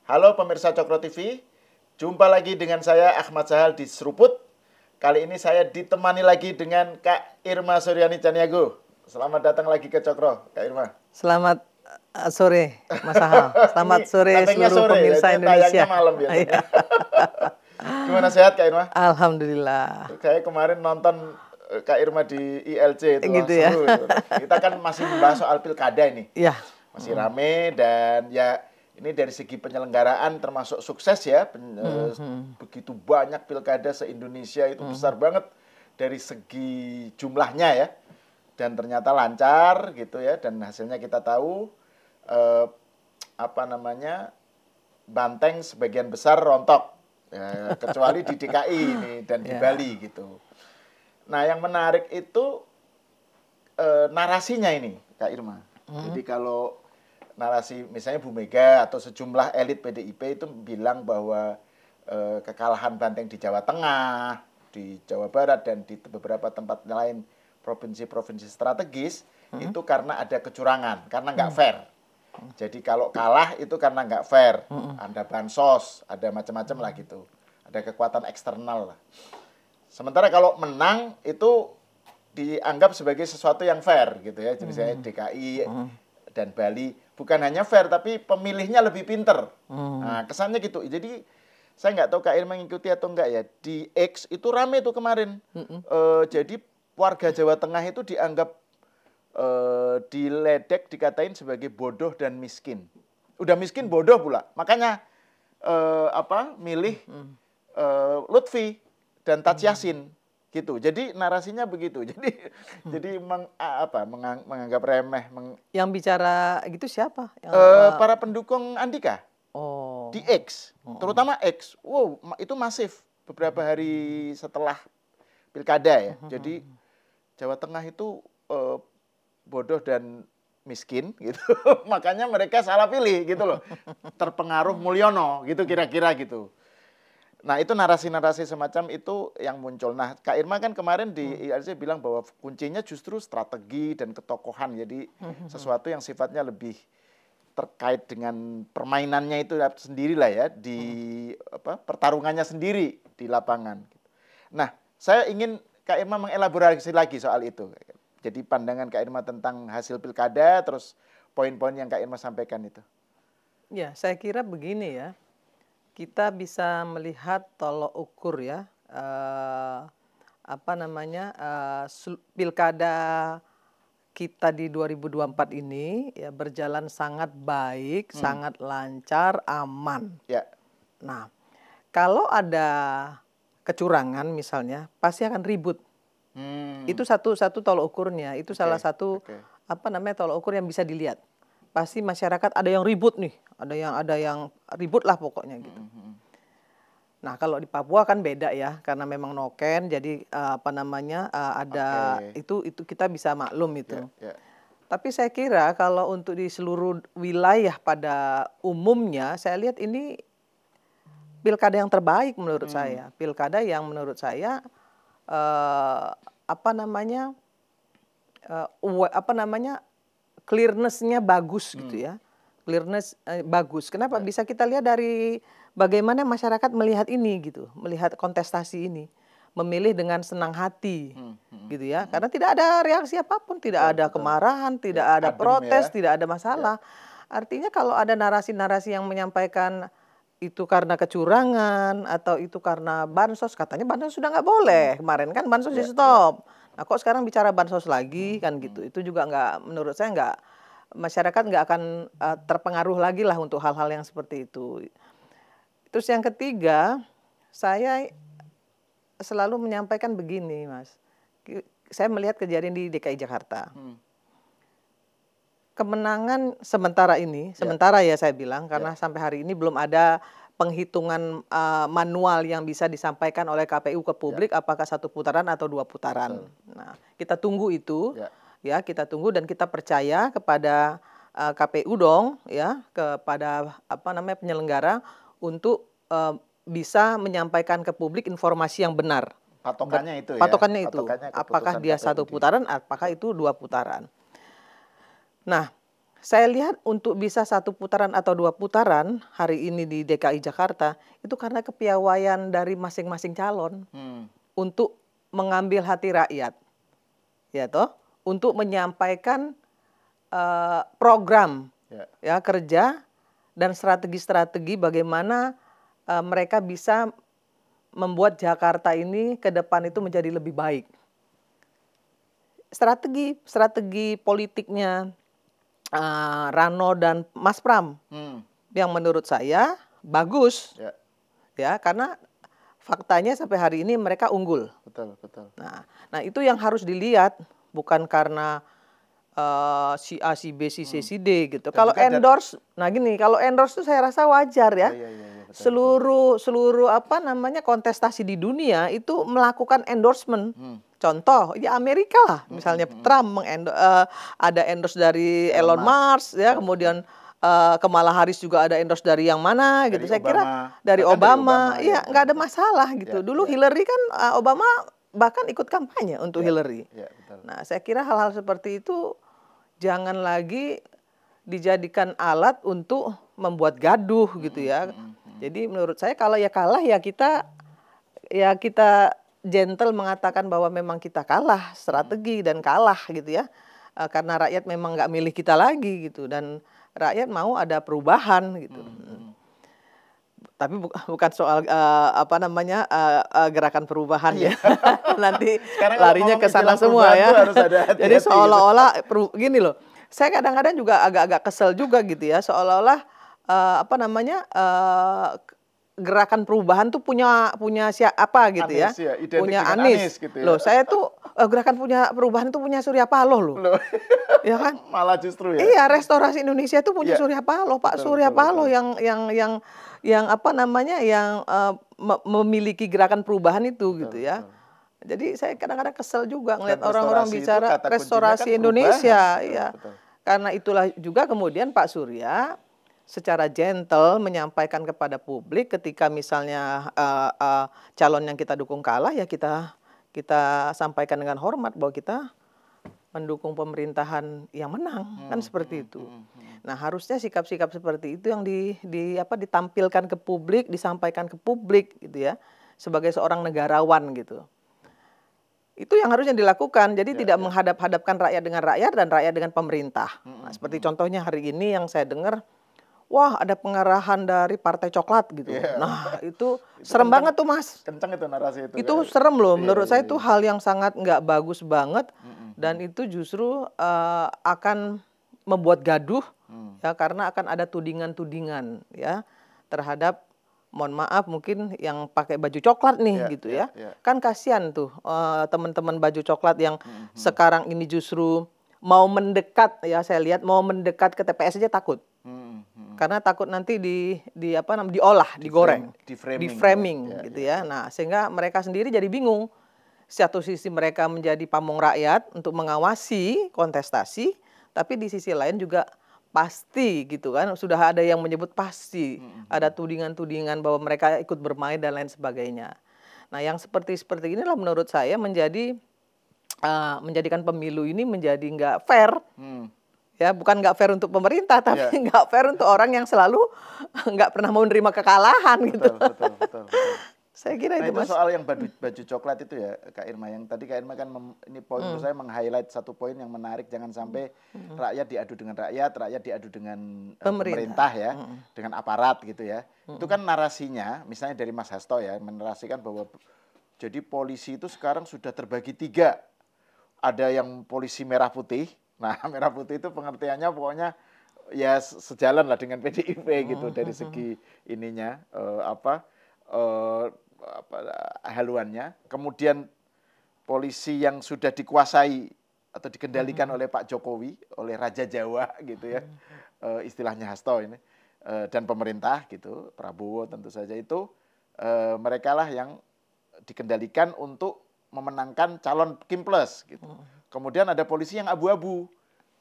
Halo pemirsa Cokro TV, jumpa lagi dengan saya Ahmad Sahal di Seruput. Kali ini saya ditemani lagi dengan Kak Irma Suryani Caniago. Selamat datang lagi ke Cokro, Kak Irma. Selamat sore, Mas Sahal. Selamat sore seluruh sore, pemirsa Indonesia. Malam biasanya. Gimana sehat Kak Irma? Alhamdulillah. Saya kemarin nonton Kak Irma di ILC itu gitu ya. seru. Kita kan masih membahas soal pilkada ini. Iya. Masih rame dan ya ini dari segi penyelenggaraan termasuk sukses ya. Begitu banyak pilkada se-Indonesia itu besar banget dari segi jumlahnya ya. Dan ternyata lancar gitu ya. Dan hasilnya kita tahu Banteng sebagian besar rontok. Ya, kecuali di DKI ini dan di Bali gitu. Nah yang menarik itu narasinya ini Kak Irma. Jadi kalau narasi misalnya Bu Mega atau sejumlah elit PDIP itu bilang bahwa kekalahan Banteng di Jawa Tengah, di Jawa Barat dan di beberapa tempat lain provinsi-provinsi strategis itu karena ada kecurangan, karena nggak fair. Jadi kalau kalah itu karena nggak fair, ada bansos, ada macam-macam lah gitu, ada kekuatan eksternal lah. Sementara kalau menang itu dianggap sebagai sesuatu yang fair gitu ya, jadi saya DKI dan Bali bukan hanya fair tapi pemilihnya lebih pinter. Nah, kesannya gitu. Jadi saya nggak tahu Kak Irma mengikuti atau enggak ya. Di X itu rame tuh kemarin. Jadi warga Jawa Tengah itu dianggap diledek, dikatain sebagai bodoh dan miskin. Udah miskin bodoh pula. Makanya milih Lutfi dan Taj Yassin. Gitu. Jadi narasinya begitu. Jadi menganggap remeh. Yang bicara gitu siapa? Para pendukung Andika. Di X, terutama X. Wow, itu masif beberapa hari setelah pilkada ya. Jadi Jawa Tengah itu bodoh dan miskin gitu. Makanya mereka salah pilih gitu loh. Terpengaruh Mulyono gitu kira-kira gitu. Nah, itu narasi-narasi semacam itu yang muncul. Nah, Kak Irma kan kemarin di ILC bilang bahwa kuncinya justru strategi dan ketokohan. Jadi sesuatu yang sifatnya lebih terkait dengan permainannya itu sendirilah ya, di pertarungannya sendiri di lapangan. Nah, saya ingin Kak Irma mengelaborasi lagi soal itu. Jadi pandangan Kak Irma tentang hasil pilkada, terus poin-poin yang Kak Irma sampaikan itu. Ya, saya kira begini ya. Kita bisa melihat tolok ukur ya, pilkada kita di 2024 ini ya berjalan sangat baik, sangat lancar, aman. Ya. Nah, kalau ada kecurangan misalnya, pasti akan ribut. Itu satu tolok ukurnya. Itu salah satu tolok ukur yang bisa dilihat. Pasti masyarakat ada yang ribut nih, ada yang ribut lah pokoknya gitu. Nah kalau di Papua kan beda ya, karena memang noken, jadi itu kita bisa maklum itu. Tapi saya kira kalau untuk di seluruh wilayah pada umumnya, saya lihat ini pilkada yang terbaik menurut saya, pilkada yang menurut saya clearness-nya bagus gitu ya. Clearness bagus. Kenapa? Bisa kita lihat dari bagaimana masyarakat melihat ini gitu, melihat kontestasi ini, memilih dengan senang hati gitu ya. Karena tidak ada reaksi apapun, tidak ada kemarahan, tidak ada protes, tidak ada masalah. Artinya kalau ada narasi-narasi yang menyampaikan itu karena kecurangan atau itu karena bansos, katanya bansos sudah nggak boleh. Kemarin kan bansos di stop. Nah kok sekarang bicara bansos lagi kan gitu. Itu juga nggak, menurut saya nggak, masyarakat nggak akan terpengaruh lagi lah untuk hal-hal yang seperti itu. Terus yang ketiga, saya selalu menyampaikan begini Mas. Saya melihat kejadian di DKI Jakarta. Kemenangan sementara ini, sementara ya saya bilang, karena sampai hari ini belum ada penghitungan manual yang bisa disampaikan oleh KPU ke publik apakah 1 putaran atau 2 putaran. Nah, kita tunggu itu, ya kita tunggu dan kita percaya kepada KPU dong, ya kepada penyelenggara untuk bisa menyampaikan ke publik informasi yang benar. Patokannya itu ya. Patokannya itu, apakah dia 1 putaran, apakah itu 2 putaran. Nah, Saya lihat untuk bisa 1 putaran atau 2 putaran hari ini di DKI Jakarta itu karena kepiawaian dari masing-masing calon untuk mengambil hati rakyat, ya toh, untuk menyampaikan program ya kerja dan strategi-strategi bagaimana mereka bisa membuat Jakarta ini ke depan itu menjadi lebih baik. Strategi politiknya Rano dan Mas Pram yang menurut saya bagus, ya karena faktanya sampai hari ini mereka unggul. Betul, betul. Nah itu yang harus dilihat, bukan karena si A, si B, si C, si D gitu. Kalau endorse, nah gini, kalau endorse itu saya rasa wajar ya. Seluruh apa namanya kontestasi di dunia itu melakukan endorsement. Contoh, ya Amerika lah, misalnya Trump ada endorse dari Elon Musk, ya, kemudian Kamala Harris juga ada endorse dari yang mana gitu. Saya kira dari Obama, ya nggak ada masalah gitu. Dulu Hillary kan Obama bahkan ikut kampanye untuk Hillary. Nah, saya kira hal-hal seperti itu jangan lagi dijadikan alat untuk membuat gaduh gitu ya. Jadi menurut saya kalau ya kalah ya kita gentle mengatakan bahwa memang kita kalah strategi dan kalah gitu ya. Karena rakyat memang nggak milih kita lagi gitu dan rakyat mau ada perubahan gitu. Tapi bukan soal apa namanya gerakan perubahan ya. Nanti sekarang larinya ke sana semua ya. Jadi seolah-olah gini loh. Saya kadang-kadang juga agak-agak kesel juga gitu ya. Seolah-olah apa namanya gerakan perubahan tuh punya siapa gitu Anies, ya. Punya Anies gitu ya. Loh, saya tuh gerakan perubahan itu punya Surya Paloh loh. Ya kan? Malah justru ya. Iya, Restorasi Indonesia itu punya Surya Paloh, Pak Surya Paloh yang apa namanya yang memiliki gerakan perubahan itu gitu ya. Jadi saya kadang-kadang kesel juga ngeliat orang-orang bicara restorasi Indonesia, ya. Karena itulah juga kemudian Pak Surya secara gentle menyampaikan kepada publik ketika misalnya calon yang kita dukung kalah ya kita sampaikan dengan hormat bahwa kita mendukung pemerintahan yang menang kan seperti itu. Nah, harusnya sikap-sikap seperti itu yang ditampilkan ke publik, disampaikan ke publik gitu ya, sebagai seorang negarawan gitu. Itu yang harusnya dilakukan. Jadi tidak menghadap-hadapkan rakyat dengan rakyat dan rakyat dengan pemerintah. Nah, seperti contohnya hari ini yang saya dengar, wah ada pengarahan dari Partai Coklat gitu. Nah itu serem banget tuh Mas. Kencang itu narasi itu. Itu serem loh. Menurut saya itu hal yang sangat nggak bagus banget. Dan itu justru akan membuat gaduh ya karena akan ada tudingan-tudingan ya terhadap, mohon maaf mungkin yang pakai baju coklat nih gitu ya. Kan kasihan tuh teman-teman baju coklat yang sekarang ini justru mau mendekat ya, saya lihat mau mendekat ke TPS aja takut. Karena takut nanti diolah, digoreng, di framing gitu ya. Nah, sehingga mereka sendiri jadi bingung. Satu sisi mereka menjadi pamong rakyat untuk mengawasi kontestasi, tapi di sisi lain juga pasti gitu kan, sudah ada yang menyebut pasti ada tudingan-tudingan bahwa mereka ikut bermain dan lain sebagainya. Nah, yang seperti inilah menurut saya menjadikan pemilu ini menjadi nggak fair. Ya, bukan nggak fair untuk pemerintah, tapi nggak fair untuk orang yang selalu nggak pernah mau menerima kekalahan gitu. Betul. Saya kira itu Mas. Soal yang baju coklat itu ya Kak Irma, yang tadi Kak Irma kan ini poin menurut saya meng-highlight satu poin yang menarik, jangan sampai rakyat diadu dengan rakyat diadu dengan pemerintah ya, dengan aparat gitu ya. Itu kan narasinya, misalnya dari Mas Hasto ya, menarasikan bahwa jadi polisi itu sekarang sudah terbagi 3. Ada yang polisi merah putih. Nah, merah putih itu pengertiannya pokoknya ya sejalan lah dengan PDIP gitu dari segi ininya haluannya. Kemudian polisi yang sudah dikuasai atau dikendalikan oleh Pak Jokowi, oleh Raja Jawa gitu ya, istilahnya Hasto ini, dan pemerintah gitu, Prabowo tentu saja itu, mereka lah yang dikendalikan untuk memenangkan calon Kim Plus gitu. Kemudian ada polisi yang abu-abu,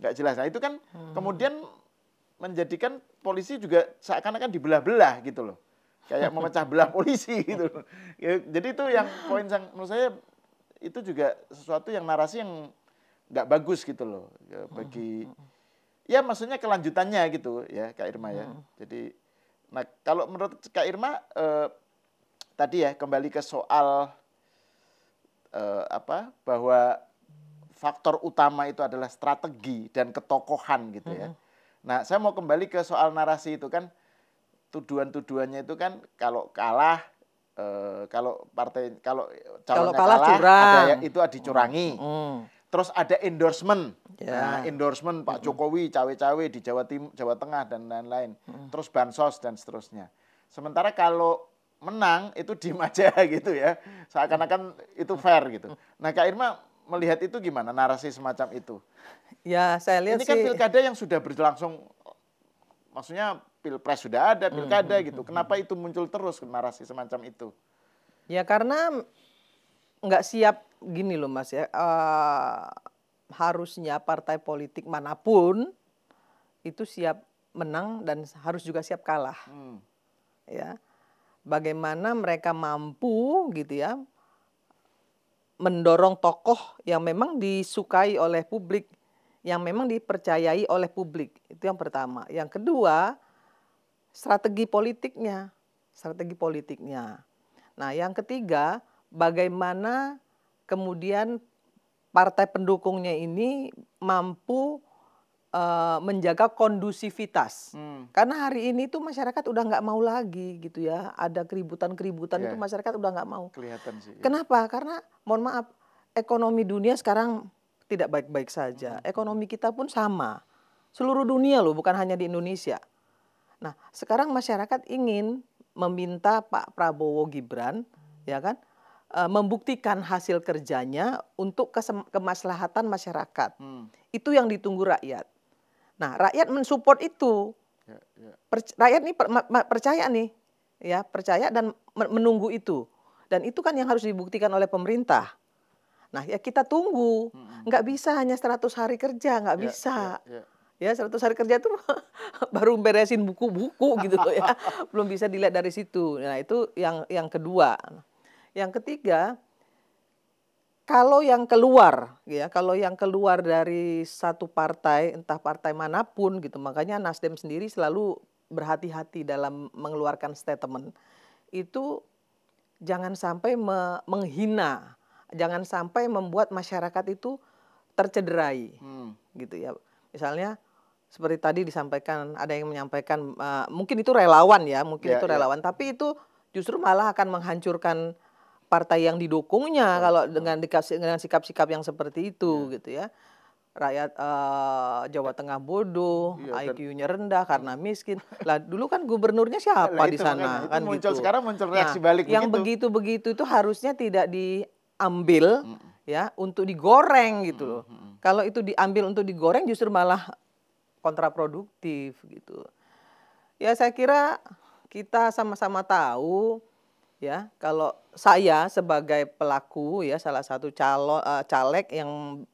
nggak jelas. Nah itu kan kemudian menjadikan polisi juga seakan-akan dibelah-belah gitu loh. Kayak memecah belah polisi gitu. Jadi itu yang poin yang menurut saya itu juga sesuatu yang narasi yang nggak bagus gitu loh bagi Ya maksudnya kelanjutannya gitu ya Kak Irma ya. Jadi, nah kalau menurut Kak Irma tadi ya kembali ke soal bahwa faktor utama itu adalah strategi dan ketokohan gitu ya. Nah saya mau kembali ke soal narasi itu kan, tuduhan-tuduhannya itu kan kalau kalah, kalau calonnya kalah kalah curang. itu dicurangi. Terus ada endorsement. Nah, endorsement Pak Jokowi cawe-cawe di Jawa Tengah dan lain-lain. Terus bansos dan seterusnya. Sementara kalau menang itu diem aja gitu ya. Seakan-akan itu fair gitu. Nah, Kak Irma melihat itu gimana narasi semacam itu? Ya, saya lihat ini kan pilkada yang sudah berlangsung, maksudnya pilpres sudah ada, pilkada gitu. Kenapa itu muncul terus narasi semacam itu? Ya karena nggak siap gini loh Mas ya, harusnya partai politik manapun itu siap menang dan harus juga siap kalah. Ya, bagaimana mereka mampu gitu ya mendorong tokoh yang memang disukai oleh publik, yang memang dipercayai oleh publik. Itu yang pertama. Yang kedua, strategi politiknya. Nah, yang ketiga, bagaimana kemudian partai pendukungnya ini mampu menjaga kondusivitas. Karena hari ini tuh masyarakat udah nggak mau lagi gitu ya. Ada keributan-keributan itu masyarakat udah nggak mau. Kelihatan sih. Kenapa? Karena mohon maaf, ekonomi dunia sekarang tidak baik-baik saja. Ekonomi kita pun sama. Seluruh dunia loh, bukan hanya di Indonesia. Nah, sekarang masyarakat ingin meminta Pak Prabowo Gibran, ya kan, membuktikan hasil kerjanya untuk kemaslahatan masyarakat. Itu yang ditunggu rakyat. Nah, rakyat mensupport itu. Rakyat nih percaya nih, ya percaya dan menunggu itu. Dan itu kan yang harus dibuktikan oleh pemerintah. Nah, ya kita tunggu. Nggak bisa hanya 100 hari kerja, nggak bisa. Ya 100 hari kerja tuh baru beresin buku-buku gitu loh ya. Belum bisa dilihat dari situ. Nah, itu yang kedua. Yang ketiga, kalau yang keluar dari satu partai, entah partai manapun gitu, makanya Nasdem sendiri selalu berhati-hati dalam mengeluarkan statement. Itu jangan sampai menghina, jangan sampai membuat masyarakat itu tercederai, gitu ya. Misalnya seperti tadi disampaikan, ada yang menyampaikan mungkin itu relawan ya, tapi itu justru malah akan menghancurkan partai yang didukungnya kalau dengan sikap-sikap yang seperti itu gitu ya. Rakyat Jawa Tengah bodoh, IQ-nya rendah karena miskin. Lah dulu kan gubernurnya siapa di sana kan gitu. Sekarang muncul reaksi balik yang begitu-begitu itu harusnya tidak diambil ya untuk digoreng gitu loh. Kalau itu diambil untuk digoreng justru malah kontraproduktif gitu. Ya saya kira kita sama-sama tahu ya, kalau saya sebagai pelaku ya salah satu caleg yang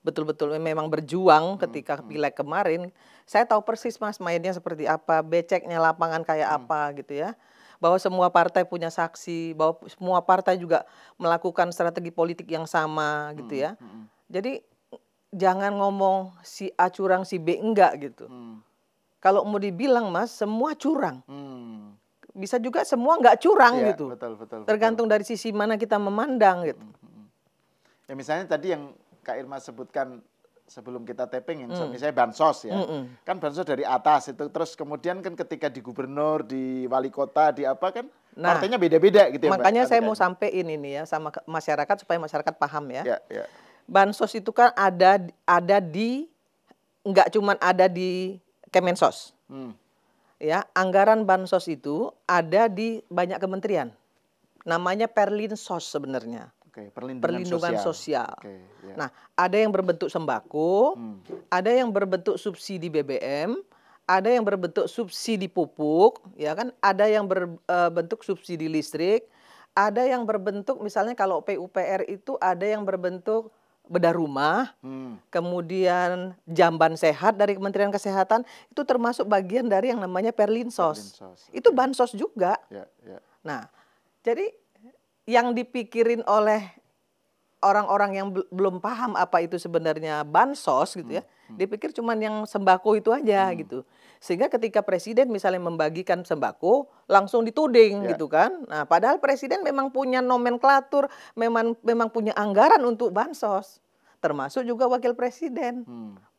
betul-betul memang berjuang ketika pileg kemarin, saya tahu persis Mas mainnya seperti apa, beceknya lapangan kayak apa gitu ya. Bahwa semua partai punya saksi, bahwa semua partai juga melakukan strategi politik yang sama gitu ya. Jadi jangan ngomong si A curang si B enggak gitu. Kalau mau dibilang Mas, semua curang. Bisa juga semua nggak curang gitu. Betul. Tergantung dari sisi mana kita memandang gitu. Ya misalnya tadi yang Kak Irma sebutkan sebelum kita taping, yang misalnya bansos ya. Kan bansos dari atas itu, terus kemudian kan ketika di gubernur, di wali kota, di apa kan partainya beda-beda gitu ya. Makanya saya mau sampein ini ya sama masyarakat supaya masyarakat paham ya. Bansos itu kan ada di, nggak cuma ada di Kemensos. Ya, anggaran bansos itu ada di banyak kementerian. Namanya Perlinsos sebenarnya. Perlindungan sosial. Nah, ada yang berbentuk sembako, ada yang berbentuk subsidi BBM, ada yang berbentuk subsidi pupuk, ya kan? Ada yang berbentuk subsidi listrik, ada yang berbentuk misalnya kalau PUPR itu ada yang berbentuk bedah rumah, kemudian jamban sehat dari Kementerian Kesehatan, itu termasuk bagian dari yang namanya Perlinsos. Itu bansos juga. Nah, jadi yang dipikirin oleh orang-orang yang belum paham apa itu sebenarnya bansos gitu ya, Dia pikir cuman yang sembako itu aja gitu. Sehingga ketika presiden misalnya membagikan sembako, langsung dituding gitu kan. Nah, padahal presiden memang punya nomenklatur, memang punya anggaran untuk bansos. Termasuk juga wakil presiden.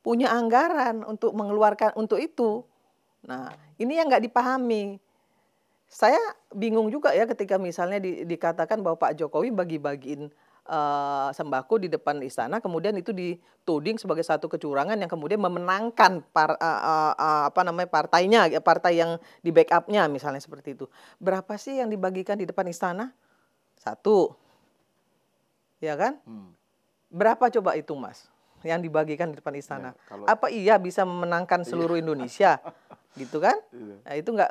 Punya anggaran untuk mengeluarkan untuk itu. Nah, ini yang nggak dipahami. Saya bingung juga ya ketika misalnya dikatakan bahwa Pak Jokowi bagi-bagiin sembako di depan istana, kemudian itu dituding sebagai satu kecurangan yang kemudian memenangkan partainya, partai yang di backupnya misalnya seperti itu. Berapa sih yang dibagikan di depan istana? 1, ya kan? Berapa coba itu, Mas, yang dibagikan di depan istana? Ya, apa iya bisa memenangkan seluruh Indonesia? Gitu kan? Nah, itu nggak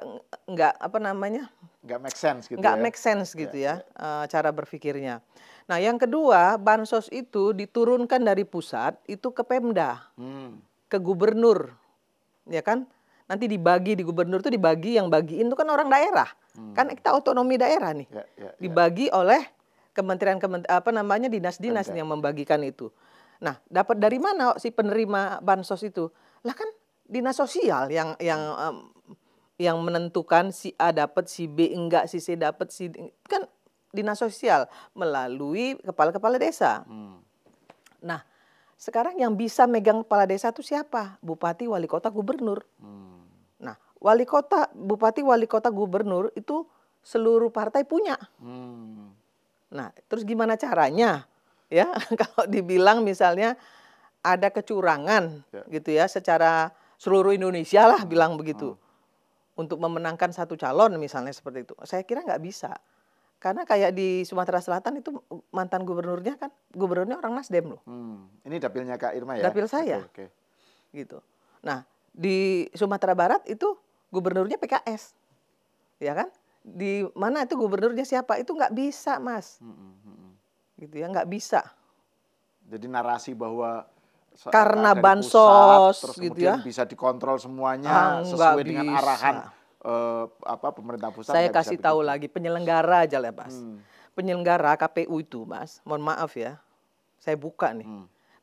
make sense gitu nggak make sense gitu ya. Cara berpikirnya. Nah, yang kedua, bansos itu diturunkan dari pusat itu ke Pemda, ke gubernur, ya kan? Nanti dibagi di gubernur itu yang bagiin itu kan orang daerah, kan kita otonomi daerah nih, dibagi oleh kementerian dinas-dinas yang membagikan itu. Nah, dapat dari mana si penerima bansos itu? Lah kan dinas sosial yang menentukan si A dapat, si B enggak, si C dapat, si kan dinas sosial melalui kepala-kepala desa. Nah, sekarang yang bisa megang kepala desa itu siapa? Bupati, wali kota, gubernur. Nah, wali kota, bupati, wali kota, gubernur itu seluruh partai punya. Nah, terus gimana caranya? Ya, kalau dibilang misalnya ada kecurangan gitu ya, secara seluruh Indonesia lah bilang begitu. Untuk memenangkan satu calon misalnya seperti itu. Saya kira nggak bisa. Karena kayak di Sumatera Selatan itu mantan gubernurnya orang Nasdem loh. Ini dapilnya Kak Irma ya? Dapil saya. Okay. Gitu. Nah, di Sumatera Barat itu gubernurnya PKS. Ya kan? Di mana itu gubernurnya siapa? Itu nggak bisa, Mas. Gitu ya, nggak bisa. Jadi narasi bahwa karena bansos pusat, terus gitu kemudian ya bisa dikontrol semuanya sesuai dengan arahan pemerintah pusat. Saya kasih tahu lagi penyelenggara aja lah, Mas. Penyelenggara KPU itu, Mas, mohon maaf ya, saya buka nih.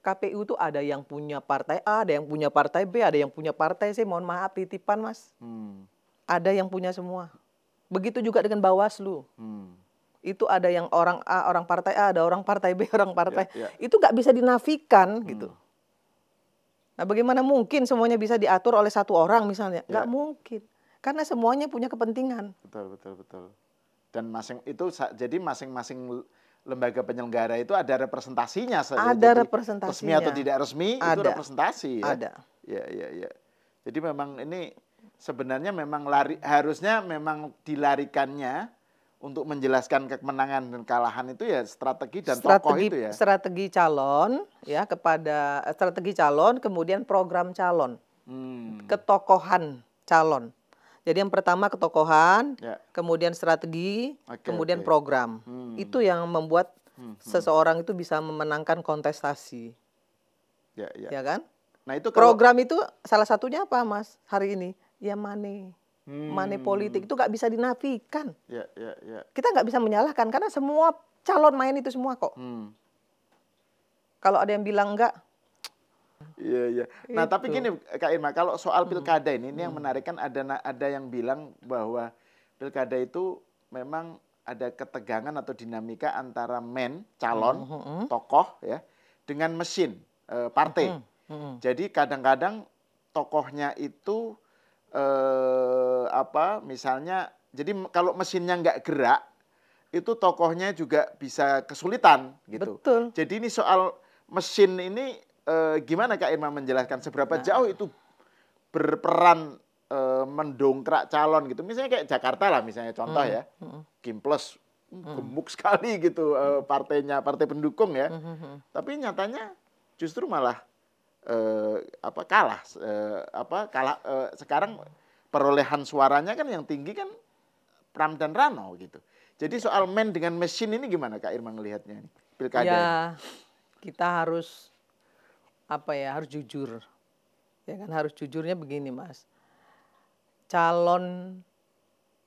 KPU itu ada yang punya partai A, ada yang punya partai B, ada yang punya partai C. Mohon maaf titipan, Mas. Ada yang punya semua. Begitu juga dengan Bawaslu. Itu ada yang orang A, orang partai A, ada orang partai B, orang partai. Itu nggak bisa dinafikan gitu. Nah, bagaimana mungkin semuanya bisa diatur oleh satu orang misalnya? Nggak mungkin. Karena semuanya punya kepentingan. Betul. Dan jadi masing-masing lembaga penyelenggara itu ada representasinya. Ada representasinya. Resmi atau tidak resmi itu representasi ya. Ada. Ya. Jadi memang ini sebenarnya memang harusnya memang dilarikannya untuk menjelaskan kemenangan dan kekalahan itu ya strategi dan tokoh itu ya. Strategi calon ya, kepada strategi calon, kemudian program calon. Ketokohan calon. Jadi yang pertama ketokohan, kemudian strategi, kemudian program. Itu yang membuat seseorang itu bisa memenangkan kontestasi. Ya kan? Nah, itu program itu salah satunya apa, Mas? Hari ini ya money politik itu nggak bisa dinafikan. Kita nggak bisa menyalahkan karena semua calon main itu semua kok. Kalau ada yang bilang enggak. Iya. Nah, tapi gini Kak Irma, kalau soal pilkada ini yang menarik kan ada yang bilang bahwa pilkada itu memang ada ketegangan atau dinamika antara calon, tokoh ya, dengan mesin partai. Jadi kadang-kadang tokohnya itu misalnya, jadi kalau mesinnya nggak gerak, itu tokohnya juga bisa kesulitan gitu. Betul. Jadi ini soal mesin ini gimana Kak Irma menjelaskan seberapa jauh itu berperan mendongkrak calon gitu. Misalnya kayak Jakarta lah misalnya contoh ya. Kim Plus gemuk sekali gitu partainya, partai pendukung ya. Tapi nyatanya justru malah kalah. Sekarang perolehan suaranya kan yang tinggi kan Pram dan Rano gitu. Jadi soal dengan mesin ini gimana Kak Irma ngelihatnya pilkada? Ya, kita harus harus jujur. Ya kan, harus jujurnya begini, Mas.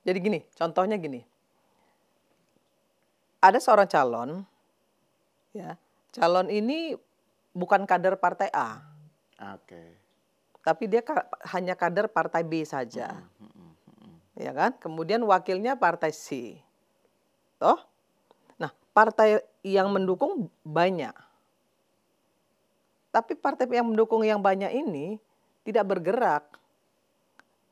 Jadi gini, contohnya gini. Ada seorang calon, ya. Calon ini bukan kader partai A. Oke. Tapi dia hanya kader partai B saja. Ya kan? Kemudian wakilnya partai C. Toh? Nah, partai yang mendukung banyak. Tapi partai yang mendukung yang banyak ini tidak bergerak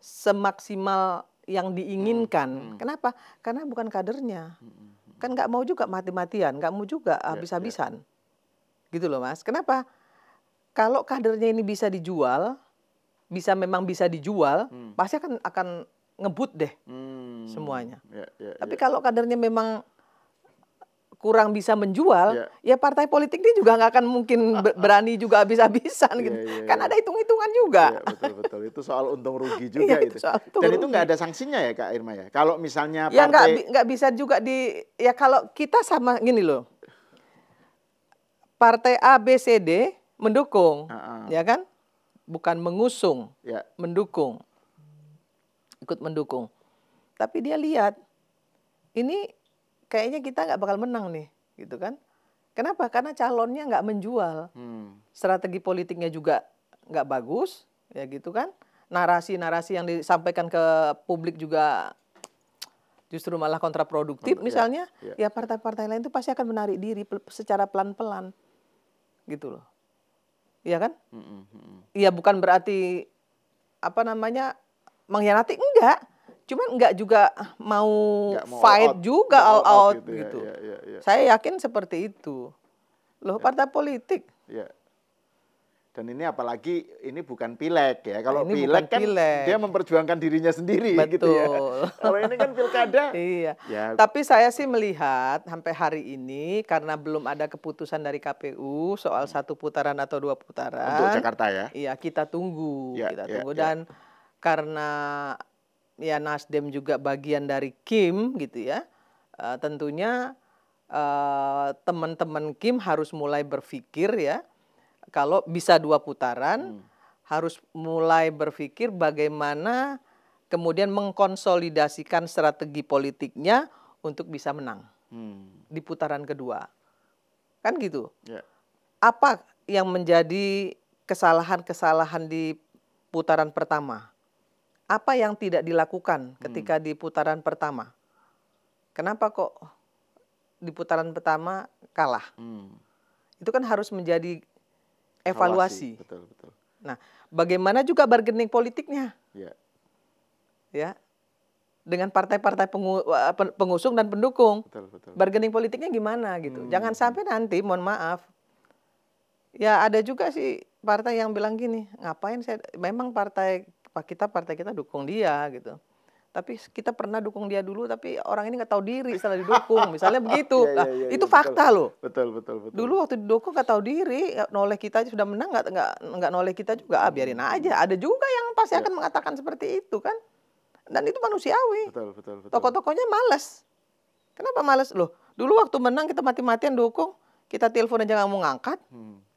semaksimal yang diinginkan. Kenapa? Karena bukan kadernya. Kan nggak mau juga mati-matian, nggak mau juga habis-habisan. Gitu loh Mas. Kenapa? Kalau kadernya ini bisa dijual, memang bisa dijual, pasti akan ngebut deh semuanya. Tapi kalau kadernya memang kurang bisa menjual, ya partai politik ini juga nggak akan mungkin berani juga habis-habisan gitu. Kan ada hitung-hitungan juga. Betul. Itu soal untung rugi juga itu. Dan itu nggak ada sanksinya ya Kak Irma ya? Kalau misalnya ya nggak bisa juga ya kalau kita sama gini loh. Partai A, B, C, D mendukung, ya kan? Bukan mengusung, mendukung. Ikut mendukung. Tapi dia lihat, ini kayaknya kita nggak bakal menang nih, gitu kan? Kenapa? Karena calonnya nggak menjual, strategi politiknya juga nggak bagus, ya gitu kan? Narasi-narasi yang disampaikan ke publik juga justru malah kontraproduktif, misalnya, ya partai-partai lain itu pasti akan menarik diri secara pelan-pelan, gitu loh, iya kan? Iya bukan berarti mengkhianati, enggak. Cuman enggak juga mau fight juga all out gitu. Saya yakin seperti itu. Loh, partai politik. Dan ini apalagi ini bukan pileg ya. Kalau pileg kan dia memperjuangkan dirinya sendiri gitu ya. Kalau ini kan pilkada. Iya. Tapi saya sih melihat sampai hari ini karena belum ada keputusan dari KPU soal 1 putaran atau 2 putaran. Untuk Jakarta ya. Iya, kita tunggu. Dan karena ya Nasdem juga bagian dari Kim gitu ya. Tentunya teman-teman Kim harus mulai berpikir ya. Kalau bisa 2 putaran harus mulai berpikir bagaimana kemudian mengkonsolidasikan strategi politiknya untuk bisa menang di putaran kedua. Kan gitu. Apa yang menjadi kesalahan-kesalahan di putaran pertama? Apa yang tidak dilakukan ketika di putaran pertama? Kenapa kok di putaran pertama kalah? Itu kan harus menjadi evaluasi. Betul. Nah, bagaimana juga bargaining politiknya? Ya. Dengan partai-partai pengusung dan pendukung. Bargaining politiknya gimana gitu. Jangan sampai nanti, mohon maaf. Ya ada juga sih partai yang bilang gini, ngapain memang partai kita dukung dia gitu. Tapi kita pernah dukung dia dulu, tapi orang ini nggak tahu diri setelah didukung, misalnya begitu. Itu fakta loh. Betul. Dulu waktu didukung nggak tahu diri, noleh kita sudah menang nggak noleh kita juga, biarin aja. Ada juga yang pasti akan mengatakan seperti itu kan. Dan itu manusiawi. Betul. Tokoh-tokohnya malas. Kenapa malas loh? Dulu waktu menang kita mati-matian dukung, kita telepon aja nggak mau ngangkat,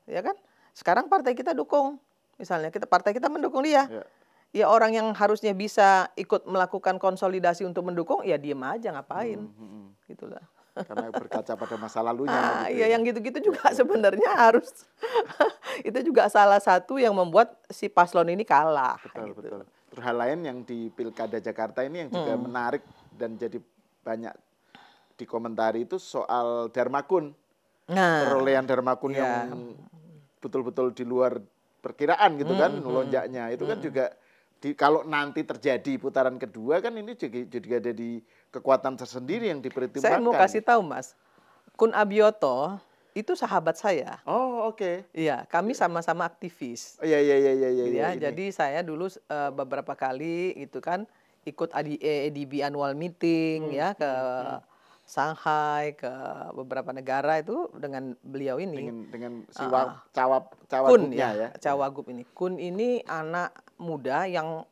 ya kan? Sekarang partai kita dukung, misalnya partai kita mendukung dia. Ya orang yang harusnya bisa ikut melakukan konsolidasi untuk mendukung, ya diem aja ngapain, gitulah. Karena berkaca pada masa lalunya. Iya, yang gitu-gitu juga sebenarnya harus. Itu juga salah satu yang membuat si paslon ini kalah. Betul. Terus hal lain yang di Pilkada Jakarta ini yang juga menarik dan jadi banyak dikomentari itu soal Darmakun. Perolehan Darmakun yang betul-betul di luar perkiraan gitu kan, melonjaknya. Itu kan juga kalau nanti terjadi putaran kedua kan ini juga ada di kekuatan tersendiri yang dipertimbangkan. Saya mau kasih tahu Mas, Kun Abioto itu sahabat saya. Oh oke. Iya, kami sama-sama aktivis. Iya. Jadi saya dulu beberapa kali gitu kan ikut ADB annual meeting ya ke Shanghai, ke beberapa negara itu dengan beliau ini. Dengan si Cawagupnya ya. Cawagup ini. Kun ini anak muda yang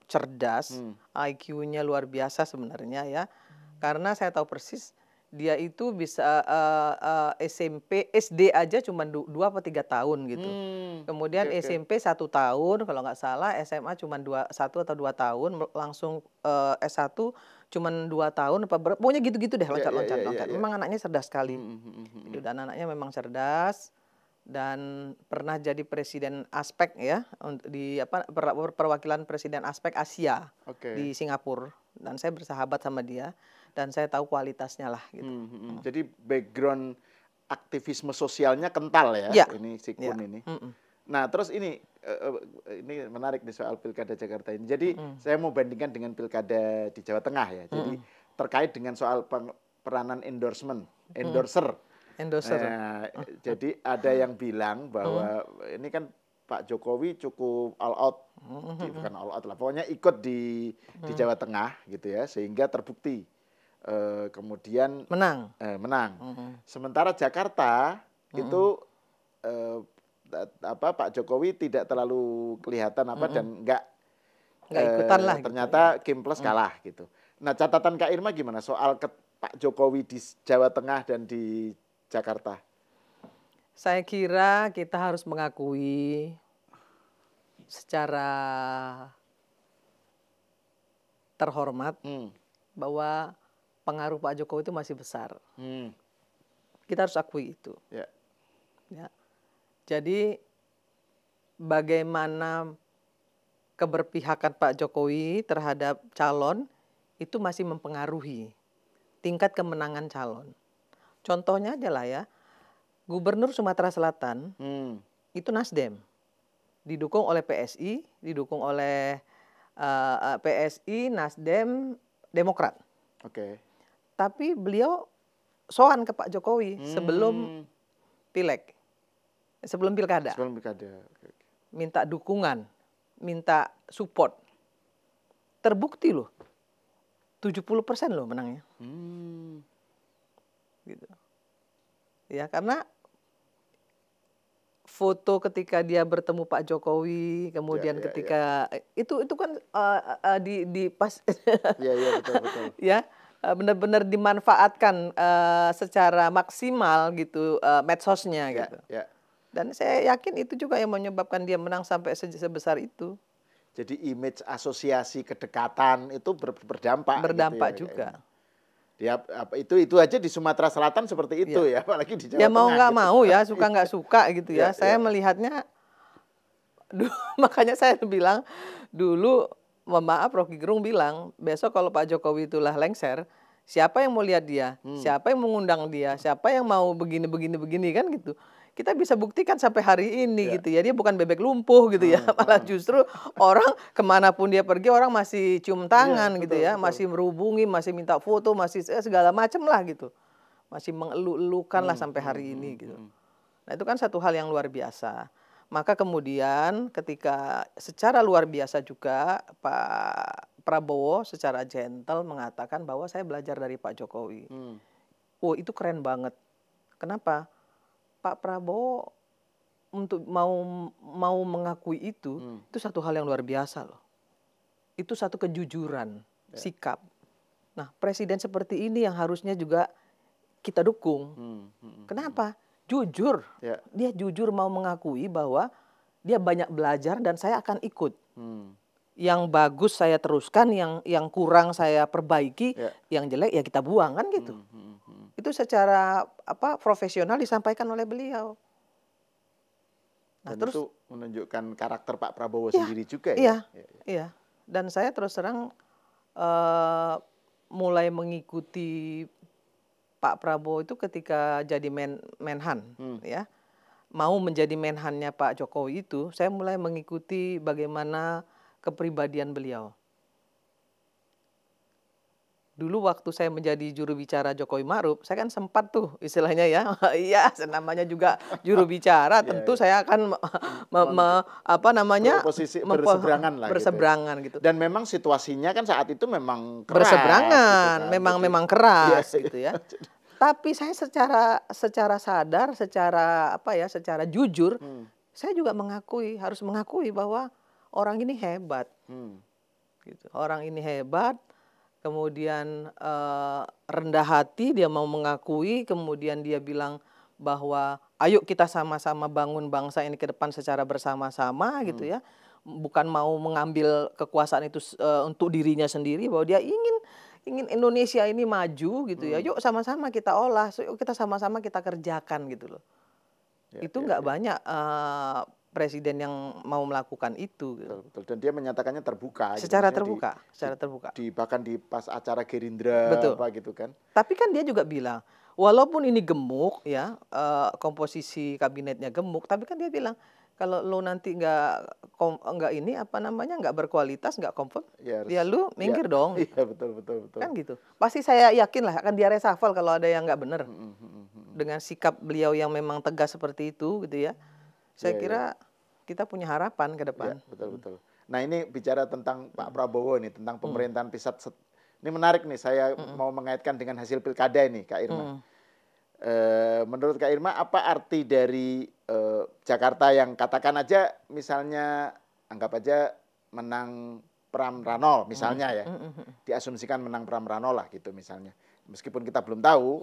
cerdas, IQ-nya luar biasa sebenarnya ya. Karena saya tahu persis dia itu bisa SD aja cuma 2 atau 3 tahun gitu. Kemudian SMP 1 tahun kalau nggak salah, SMA cuma 1 atau 2 tahun, langsung S1 cuma 2 tahun, pokoknya gitu-gitu deh loncat-loncat. Memang anaknya cerdas sekali. Dan anaknya memang cerdas. dan pernah jadi presiden Aspek ya di perwakilan presiden Aspek Asia di Singapura, dan saya bersahabat sama dia dan saya tahu kualitasnya lah gitu. Jadi background aktivisme sosialnya kental ya, ini si Kun ini. Nah terus ini menarik di soal Pilkada Jakarta ini. Jadi saya mau bandingkan dengan Pilkada di Jawa Tengah ya. Jadi terkait dengan soal peranan endorser. Nah, jadi ada yang bilang bahwa ini kan Pak Jokowi cukup all out, bukan all out lah, pokoknya ikut di Jawa Tengah gitu ya, sehingga terbukti kemudian menang. Sementara Jakarta itu Pak Jokowi tidak terlalu kelihatan dan nggak ikutan lah. Ternyata gitu, Kim Plus kalah gitu. Nah catatan Kak Irma gimana soal Pak Jokowi di Jawa Tengah dan di Jakarta? Saya kira kita harus mengakui secara terhormat bahwa pengaruh Pak Jokowi itu masih besar. Kita harus akui itu. Ya. Jadi bagaimana keberpihakan Pak Jokowi terhadap calon itu masih mempengaruhi tingkat kemenangan calon. Contohnya aja lah ya, Gubernur Sumatera Selatan itu Nasdem, didukung oleh PSI, PSI, Nasdem, Demokrat. Tapi beliau sowan ke Pak Jokowi sebelum pileg, sebelum pilkada. Minta dukungan, minta support. Terbukti loh, 70% loh menangnya. Gitu. Ya karena foto ketika dia bertemu Pak Jokowi, kemudian ketika itu kan di pas betul. Ya benar-benar dimanfaatkan secara maksimal gitu medsosnya gitu. Dan saya yakin itu juga yang menyebabkan dia menang sampai sebesar itu. Jadi image asosiasi kedekatan itu berdampak gitu juga. Ya, itu aja di Sumatera Selatan seperti itu ya, apalagi di Jawa Tengah. Ya mau nggak mau ya, suka nggak suka gitu ya. Saya melihatnya, makanya saya bilang dulu, mohon maaf Rocky Gerung bilang, besok kalau Pak Jokowi itulah lengser, siapa yang mau lihat dia, siapa yang mengundang dia, siapa yang mau begini kan gitu. Kita bisa buktikan sampai hari ini gitu ya, dia bukan bebek lumpuh gitu ya, malah justru orang kemanapun dia pergi orang masih cium tangan gitu ya, masih merhubungi, masih minta foto, masih segala macam lah gitu, masih mengeluh-elukan lah sampai hari ini gitu. Nah itu kan satu hal yang luar biasa. Maka kemudian ketika secara luar biasa juga Pak Prabowo secara gentle mengatakan bahwa saya belajar dari Pak Jokowi. Oh itu keren banget. Kenapa? Pak Prabowo untuk mau mengakui itu satu hal yang luar biasa loh. Itu satu kejujuran sikap. Nah, presiden seperti ini yang harusnya juga kita dukung. Kenapa? Jujur. Dia jujur mau mengakui bahwa dia banyak belajar dan saya akan ikut. Yang bagus saya teruskan, yang kurang saya perbaiki, yang jelek ya kita buang kan gitu. Itu secara profesional disampaikan oleh beliau. Nah, dan terus itu menunjukkan karakter Pak Prabowo sendiri juga ya. Iya. Dan saya terus terang mulai mengikuti Pak Prabowo itu ketika jadi Menhan ya. Mau menjadi Menhannya Pak Jokowi itu, saya mulai mengikuti bagaimana kepribadian beliau. Dulu waktu saya menjadi juru bicara Jokowi Ma'ruf, saya kan sempat tuh istilahnya ya, iya namanya juga juru bicara, tentu saya akan posisi berseberangan lah. Berseberangan gitu. Dan memang situasinya kan saat itu memang keras. Berseberangan, gitu kan. memang keras gitu ya. Tapi saya secara sadar, secara jujur, saya juga harus mengakui bahwa orang ini hebat. Gitu. Orang ini hebat. Kemudian rendah hati, dia mau mengakui, kemudian dia bilang bahwa ayo kita sama-sama bangun bangsa ini ke depan secara bersama-sama gitu ya. Bukan mau mengambil kekuasaan itu untuk dirinya sendiri, bahwa dia ingin Indonesia ini maju gitu ya. Yuk sama-sama kita olah, yuk kita sama-sama kita kerjakan gitu loh. Itu nggak banyak presiden yang mau melakukan itu. Betul, betul. Dan dia menyatakannya terbuka. Secara gitu. terbuka, secara terbuka. Bahkan di pas acara Gerindra, betul. apa gitu kan. Tapi kan dia juga bilang, walaupun ini gemuk ya, komposisi kabinetnya gemuk, tapi kan dia bilang kalau lo nanti nggak ini apa namanya nggak berkualitas, nggak comfort, ya lu minggir dong. Iya betul. Kan gitu. Pasti saya yakin lah akan dia reshuffle kalau ada yang nggak benar. Dengan sikap beliau yang memang tegas seperti itu gitu ya. Saya kira kita punya harapan ke depan. Betul. Nah ini bicara tentang Pak Prabowo nih, tentang pemerintahan pusat. Ini menarik nih, saya mau mengaitkan dengan hasil pilkada ini, Kak Irma. Menurut Kak Irma, apa arti dari Jakarta yang katakan aja misalnya, anggap aja menang Pram Rano misalnya ya. Diasumsikan menang Pram Rano lah gitu misalnya. Meskipun kita belum tahu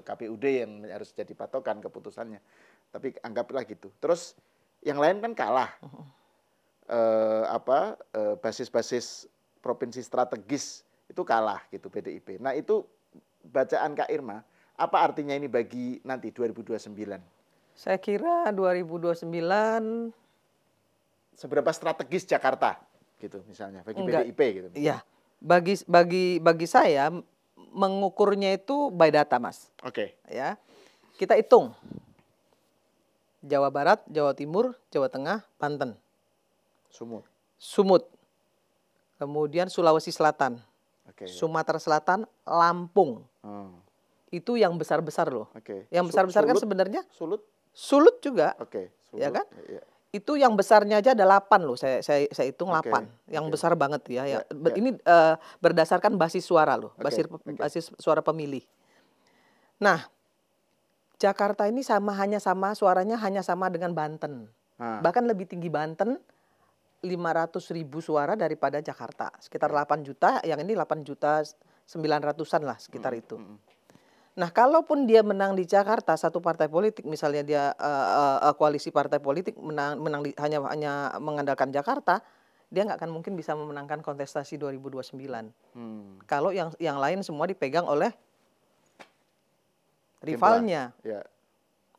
KPUD yang harus jadi patokan keputusannya. Tapi anggaplah gitu. Terus yang lain kan kalah. Basis-basis provinsi strategis itu kalah gitu PDIP. Nah itu bacaan Kak Irma, apa artinya ini bagi nanti 2029? Saya kira 2029 seberapa strategis Jakarta gitu misalnya bagi PDIP gitu. Iya. Bagi saya mengukurnya itu by data, Mas. Oke. Ya. Kita hitung. Jawa Barat, Jawa Timur, Jawa Tengah, Banten. Sumut. Kemudian Sulawesi Selatan. Sumatera Selatan, Lampung. Itu yang besar-besar loh. Yang besar-besar kan sebenarnya Sulut juga. Ya kan? Itu yang besarnya aja ada 8 loh. Saya hitung 8. Yang besar banget ya. Ini berdasarkan basis suara loh, basis suara pemilih. Nah, Jakarta ini suaranya hanya sama dengan Banten. Bahkan lebih tinggi Banten, 500.000 suara daripada Jakarta. Sekitar 8 juta, yang ini 8.900.000-an lah sekitar itu. Nah, kalaupun dia menang di Jakarta, satu partai politik, misalnya dia koalisi partai politik menang hanya mengandalkan Jakarta, dia nggak akan mungkin bisa memenangkan kontestasi 2029. Kalau yang lain semua dipegang oleh rivalnya.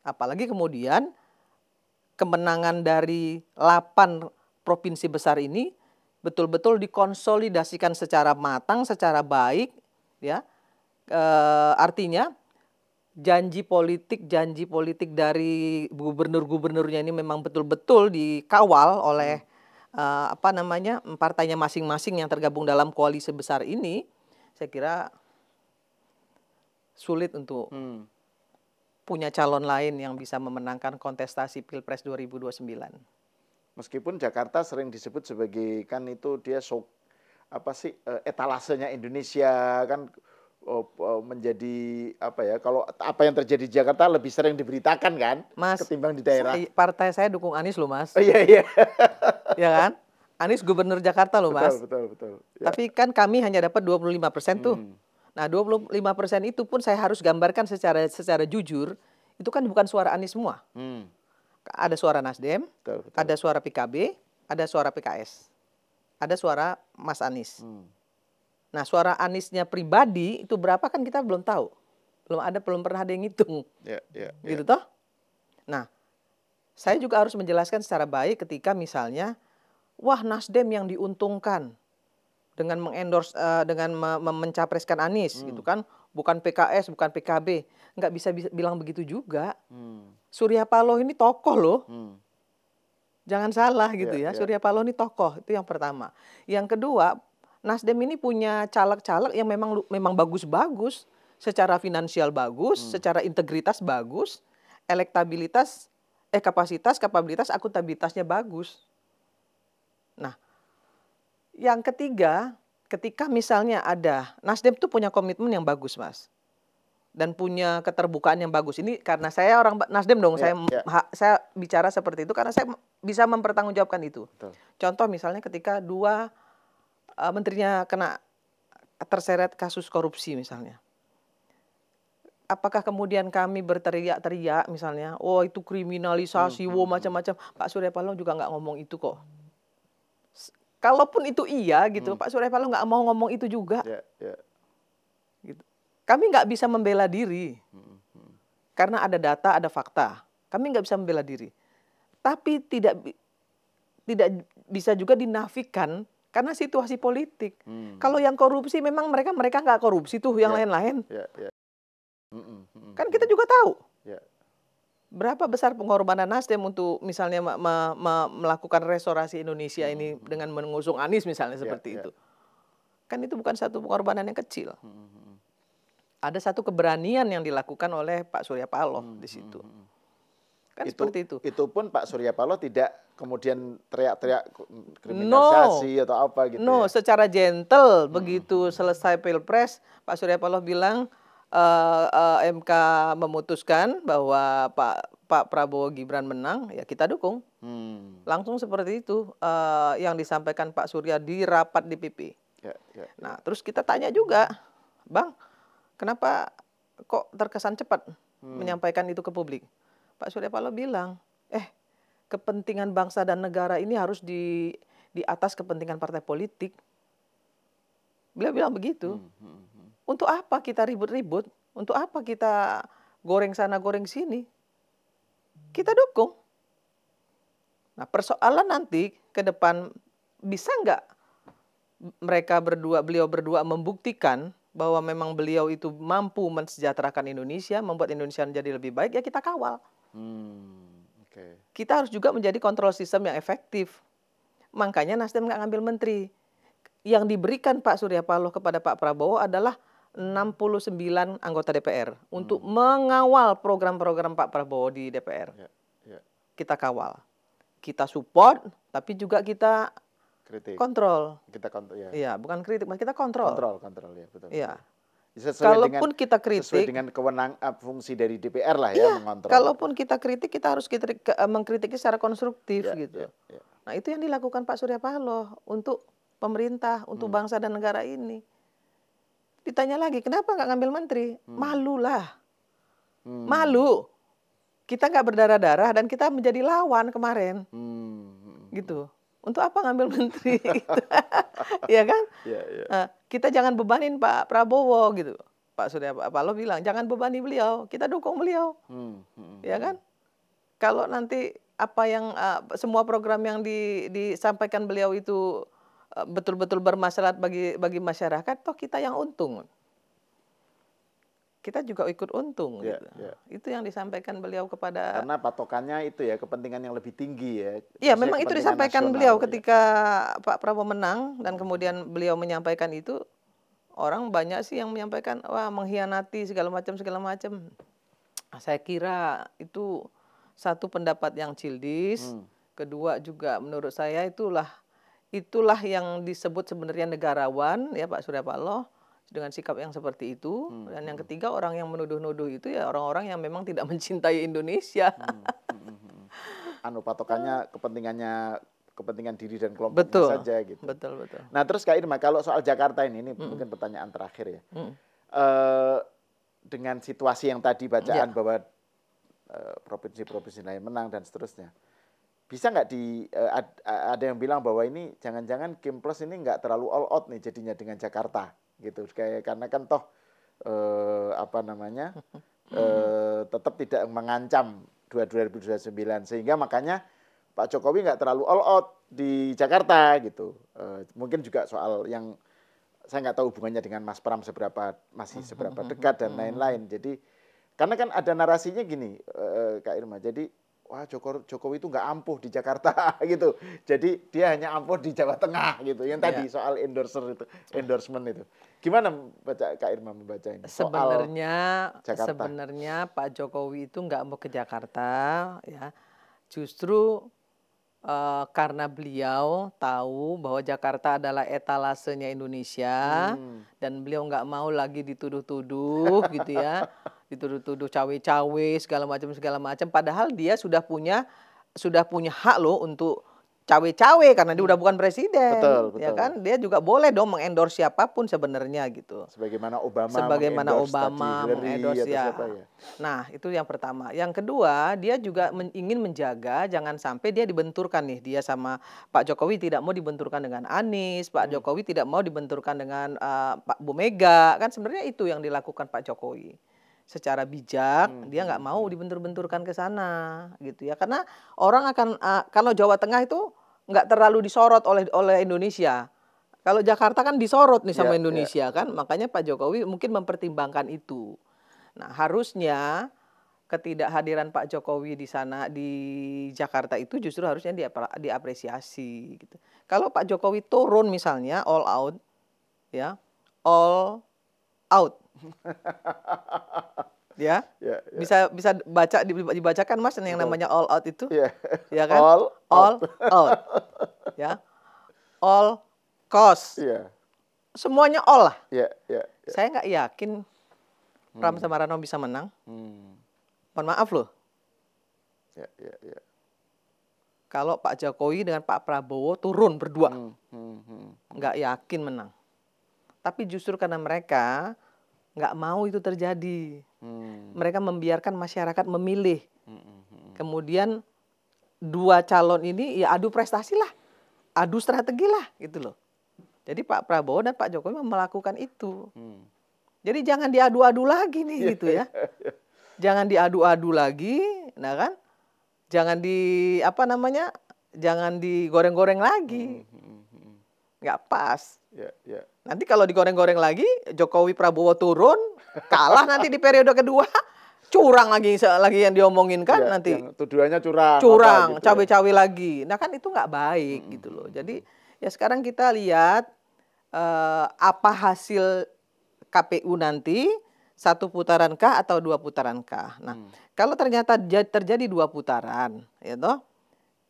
Apalagi kemudian kemenangan dari 8 provinsi besar ini betul-betul dikonsolidasikan secara matang, secara baik, ya. Artinya janji politik dari gubernur-gubernurnya ini memang betul-betul dikawal oleh partainya masing-masing yang tergabung dalam koalisi besar ini. Saya kira sulit untuk punya calon lain yang bisa memenangkan kontestasi Pilpres 2029. Meskipun Jakarta sering disebut sebagai kan itu dia etalasenya Indonesia kan. Menjadi kalau apa yang terjadi di Jakarta lebih sering diberitakan kan, Mas, ketimbang di daerah. Partai saya dukung Anies loh, Mas. Iya. Ya kan? Anies gubernur Jakarta loh, Mas. Betul. Ya. Tapi kan kami hanya dapat 25% tuh. Nah, 25% itu pun saya harus gambarkan secara jujur, itu kan bukan suara Anies semua. Ada suara Nasdem, betul. Ada suara PKB, ada suara PKS. Ada suara Mas Anies. Nah, suara Aniesnya pribadi itu berapa kan kita belum tahu. Belum pernah ada yang ngitung. Gitu toh? Nah, saya juga harus menjelaskan secara baik ketika misalnya, wah Nasdem yang diuntungkan dengan mengendorse, dengan mencapreskan Anies gitu kan. Bukan PKS, bukan PKB. Nggak bisa bilang begitu juga. Surya Paloh ini tokoh loh. Jangan salah gitu ya. Surya Paloh ini tokoh, itu yang pertama. Yang kedua, Nasdem ini punya caleg-caleg yang memang bagus-bagus, secara finansial bagus, secara integritas bagus, elektabilitas, kapabilitas, akuntabilitasnya bagus. Nah, yang ketiga, ketika misalnya ada Nasdem tuh punya komitmen yang bagus, Mas, dan punya keterbukaan yang bagus. Ini karena saya orang Nasdem dong, saya bicara seperti itu karena saya bisa mempertanggungjawabkan itu. Betul. Contoh misalnya ketika 2 menterinya terseret kasus korupsi misalnya. Apakah kemudian kami berteriak-teriak misalnya, oh itu kriminalisasi, macam-macam. Pak Surya Paloh juga nggak ngomong itu kok. Kalaupun itu iya gitu, Pak Surya Paloh nggak mau ngomong itu juga. Gitu. Kami nggak bisa membela diri. Karena ada data, ada fakta. kami nggak bisa membela diri. Tapi tidak bisa juga dinafikan karena situasi politik. Kalau yang korupsi memang mereka nggak korupsi tuh yang lain-lain. Kan kita juga tahu. Berapa besar pengorbanan Nasdem untuk misalnya melakukan restorasi Indonesia ini dengan mengusung Anies misalnya seperti itu. Kan itu bukan satu pengorbanan yang kecil. Ada satu keberanian yang dilakukan oleh Pak Surya Paloh di situ. Kan seperti itu. Itu pun Pak Surya Paloh tidak kemudian teriak-teriak kriminalisasi atau apa gitu. Secara gentle begitu selesai Pilpres, Pak Surya Paloh bilang MK memutuskan bahwa Pak Prabowo Gibran menang, ya kita dukung. Langsung seperti itu yang disampaikan Pak Surya di rapat DPP. Nah, terus kita tanya juga, Bang, kenapa kok terkesan cepat menyampaikan itu ke publik? Pak Surya Paloh bilang, kepentingan bangsa dan negara ini harus di atas kepentingan partai politik. Beliau bilang begitu. Untuk apa kita ribut-ribut? Untuk apa kita goreng sana, goreng sini? Kita dukung. Nah, persoalan nanti ke depan bisa nggak beliau berdua membuktikan bahwa memang beliau itu mampu mensejahterakan Indonesia, membuat Indonesia menjadi lebih baik, ya kita kawal. Kita harus juga menjadi kontrol sistem yang efektif. Makanya Nasdem nggak ngambil menteri. Yang diberikan Pak Surya Paloh kepada Pak Prabowo adalah 69 anggota DPR untuk mengawal program-program Pak Prabowo di DPR. Kita kawal, kita support, tapi juga kita kontrol. Kita kontrol, ya. Iya, bukan kritik, kita kontrol. Kontrol, ya, betul. Iya. Kalaupun kita kritik, sesuai dengan kewenangan fungsi dari DPR lah ya, mengontrol. Kalaupun kita kritik, kita harus mengkritiknya secara konstruktif gitu. Nah, itu yang dilakukan Pak Surya Paloh untuk pemerintah, untuk bangsa dan negara ini. Ditanya lagi, kenapa nggak ngambil menteri? Malu lah. Malu. Kita nggak berdarah-darah dan kita menjadi lawan kemarin. Gitu. Untuk apa ngambil menteri? Gitu. Ya kan? Kita jangan bebanin Pak Prabowo gitu. Pak Surya Paloh bilang, jangan bebani beliau. Kita dukung beliau. Ya kan? Kalau nanti apa yang semua program yang disampaikan beliau itu betul-betul bermaslahat bagi masyarakat, toh kita yang untung. Kita juga ikut untung. Gitu. Itu yang disampaikan beliau kepada... Karena patokannya itu ya, kepentingan yang lebih tinggi ya. Iya, memang itu disampaikan beliau ketika Pak Prabowo menang, dan kemudian beliau menyampaikan itu, orang banyak sih yang menyampaikan, wah segala macam. Saya kira itu satu pendapat yang childish, kedua juga menurut saya itulah yang disebut sebenarnya negarawan ya Pak Surya Paloh dengan sikap yang seperti itu. Dan yang ketiga, orang yang menuduh-nuduh itu ya orang-orang yang memang tidak mencintai Indonesia. Patokannya kepentingan diri dan kelompoknya saja gitu. Betul. Nah, terus Kak Irma, kalau soal Jakarta ini mungkin pertanyaan terakhir ya. Dengan situasi yang tadi bacaan bahwa provinsi-provinsi lain menang dan seterusnya. Bisa nggak ada yang bilang bahwa ini jangan-jangan Kim Plus ini nggak terlalu all out nih jadinya dengan Jakarta gitu, karena kan toh tetap tidak mengancam 2029, sehingga makanya Pak Jokowi nggak terlalu all out di Jakarta gitu. Mungkin juga soal yang saya nggak tahu hubungannya dengan Mas Pram seberapa dekat dan lain-lain. Jadi karena kan ada narasinya gini, Kak Irma, jadi wah Jokowi itu nggak ampuh di Jakarta gitu. Jadi dia hanya ampuh di Jawa Tengah gitu. Yang tadi soal endorsement itu. Gimana Kak Irma membaca ini? Sebenarnya Pak Jokowi itu nggak mau ke Jakarta ya. Justru karena beliau tahu bahwa Jakarta adalah etalasenya Indonesia dan beliau nggak mau lagi dituduh-tuduh gitu ya. Dituduh-tuduh cawe-cawe segala macam, padahal dia sudah punya hak loh untuk cawe-cawe karena dia udah bukan presiden. Betul. Ya kan, dia juga boleh dong mengendorse siapapun sebenarnya gitu. Sebagaimana Obama mengendorse ya. Nah, itu yang pertama. Yang kedua, dia juga ingin menjaga jangan sampai dia dibenturkan nih. Dia sama Pak Jokowi tidak mau dibenturkan dengan Anies, Pak Jokowi tidak mau dibenturkan dengan Pak Bu Mega. Kan sebenarnya itu yang dilakukan Pak Jokowi. secara bijak, dia nggak mau dibentur-benturkan ke sana, gitu ya. Karena orang akan kalau Jawa Tengah itu nggak terlalu disorot oleh Indonesia. Kalau Jakarta kan disorot nih sama Indonesia kan, makanya Pak Jokowi mungkin mempertimbangkan itu. Nah, harusnya ketidakhadiran Pak Jokowi di sana di Jakarta itu justru harusnya diapresiasi gitu. Kalau Pak Jokowi turun misalnya all out, ya, all out. Ya, bisa baca dibacakan Mas yang namanya all out itu, ya kan? All out, ya, all cost, semuanya all lah. Saya nggak yakin Pram sama Rano bisa menang. Mohon maaf loh. Kalau Pak Jokowi dengan Pak Prabowo turun berdua, nggak yakin menang. Tapi justru karena mereka nggak mau itu terjadi. Mereka membiarkan masyarakat memilih. Kemudian dua calon ini ya adu prestasi lah, adu strategi lah gitu loh. Jadi Pak Prabowo dan Pak Jokowi melakukan itu. Jadi jangan diadu-adu lagi nih gitu ya. Jangan diadu-adu lagi, nah kan? Jangan jangan digoreng-goreng lagi. Nggak pas. Nanti kalau digoreng-goreng lagi, Jokowi Prabowo turun, kalah nanti di periode kedua, curang lagi yang diomongin kan nanti. Yang tuduhannya curang. Curang, gitu cawe-cawe lagi. Nah kan itu nggak baik gitu loh. Jadi ya sekarang kita lihat apa hasil KPU nanti, 1 putaran kah atau 2 putaran kah. Nah kalau ternyata terjadi 2 putaran, ya toh,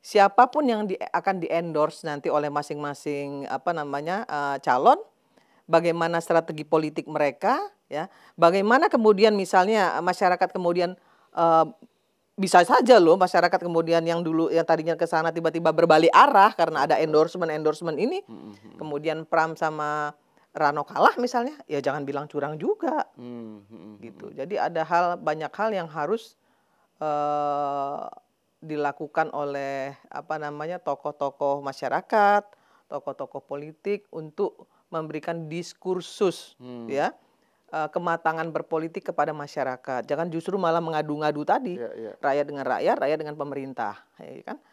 siapapun yang akan di-endorse nanti oleh masing-masing calon, bagaimana strategi politik mereka, ya, bagaimana kemudian misalnya masyarakat kemudian bisa saja loh masyarakat kemudian yang tadinya ke sana tiba-tiba berbalik arah karena ada endorsement ini, kemudian Pram sama Rano kalah misalnya, ya jangan bilang curang juga, gitu. Jadi ada banyak hal yang harus dilakukan oleh tokoh-tokoh masyarakat, tokoh-tokoh politik untuk memberikan diskursus ya kematangan berpolitik kepada masyarakat. Jangan justru malah mengadu-ngadu tadi, rakyat dengan rakyat, rakyat dengan pemerintah, ya kan?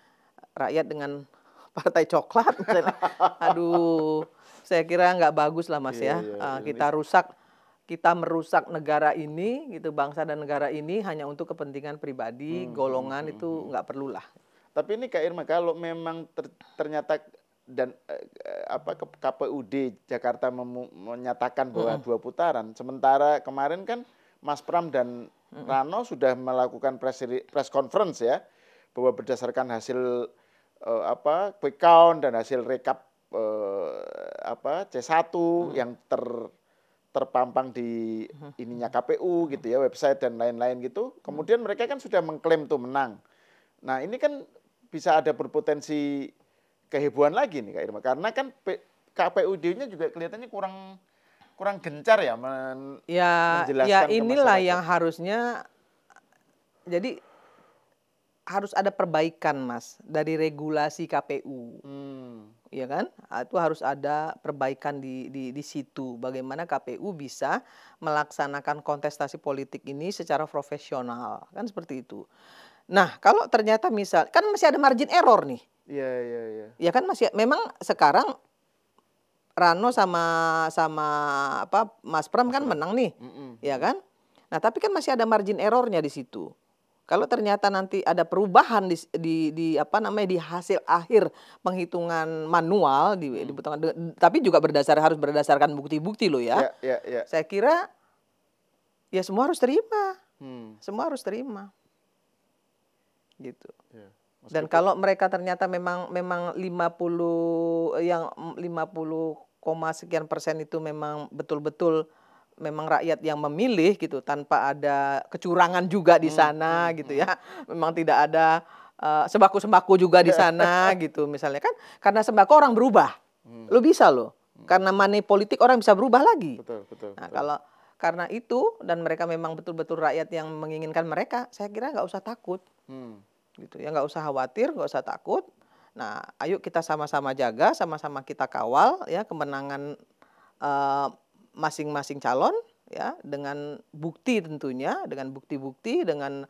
Rakyat dengan partai coklat misalnya. Aduh, saya kira nggak bagus lah Mas ya. Kita merusak negara ini, gitu, bangsa dan negara ini hanya untuk kepentingan pribadi, golongan itu nggak perlu lah. Tapi ini Kak Irma, kalau memang ternyata dan KPUD Jakarta menyatakan bahwa 2 putaran, sementara kemarin kan Mas Pram dan Rano sudah melakukan press conference ya, bahwa berdasarkan hasil quick count dan hasil rekap C1 yang terpampang di ininya KPU gitu ya, website dan lain-lain gitu. Kemudian mereka kan sudah mengklaim tuh menang. Nah, ini kan bisa ada berpotensi kehebohan lagi nih Kak Irma, karena kan KPUD-nya juga kelihatannya kurang gencar ya menjelaskan ya inilah yang harusnya, jadi harus ada perbaikan Mas dari regulasi KPU. Ya kan? Itu harus ada perbaikan di situ. Bagaimana KPU bisa melaksanakan kontestasi politik ini secara profesional. Kan seperti itu. Nah, kalau ternyata kan masih ada margin error nih. Iya. Ya kan memang sekarang Rano sama Mas Pram kan menang nih. Ya kan? Nah, tapi kan masih ada margin errornya di situ. Kalau ternyata nanti ada perubahan di hasil akhir penghitungan manual tapi juga harus berdasarkan bukti-bukti loh ya. Saya kira ya semua harus terima. Semua harus terima. Gitu. Dan kalau mereka ternyata memang 50 sekian persen itu memang betul-betul memang rakyat yang memilih gitu, tanpa ada kecurangan juga di sana gitu ya. Memang tidak ada sembako-sembako juga di sana gitu misalnya kan, karena sembako orang berubah. Lo bisa loh. Karena money politik orang bisa berubah lagi. Betul. Nah, kalau karena itu dan mereka memang betul-betul rakyat yang menginginkan mereka, saya kira nggak usah takut. Gitu ya, nggak usah khawatir, nggak usah takut. Nah, ayo kita sama-sama jaga, sama-sama kita kawal ya kemenangan masing-masing calon ya, dengan bukti tentunya, dengan bukti-bukti, dengan